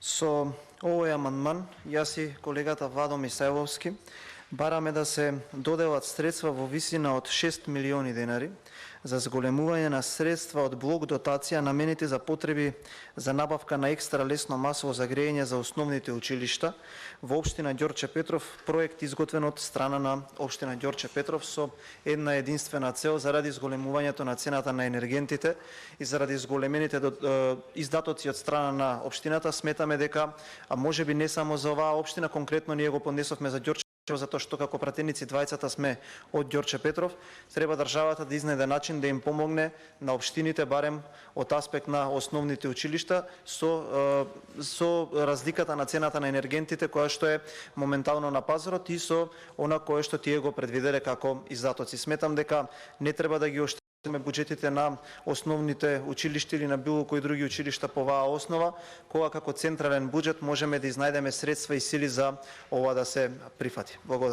Со овој амандман, јас и колегата Владо Михајловски бараме да се доделат средства во висина од 6 милиони денари за зголемување на средства од блок дотација наменети за потреби за набавка на екстра лесно масово загрејење за основните училишта во општина Ѓорче Петров, проект изготвен од страна на општина Ѓорче Петров со една единствена цел заради зголемувањето на цената на енергентите и заради зголемените издатоци од страна на општината. Сметаме дека, а можеби не само за оваа општина, конкретно ние го поднесовме за Ѓорче, затоа што како пратеници двајцата сме од Ѓорче Петров, треба државата да изнајде начин да им помогне на општините, барем од аспект на основните училишта, со разликата на цената на енергентите која што е моментално на пазарот и со она кое што тие го предвиделе како издатоци. Сметам дека не треба да ги буџетите на основните училишта или на било кои други училишта по оваа основа, кога како централен буџет можеме да изнајдеме средства и сили за ова да се прифати. Благодарам.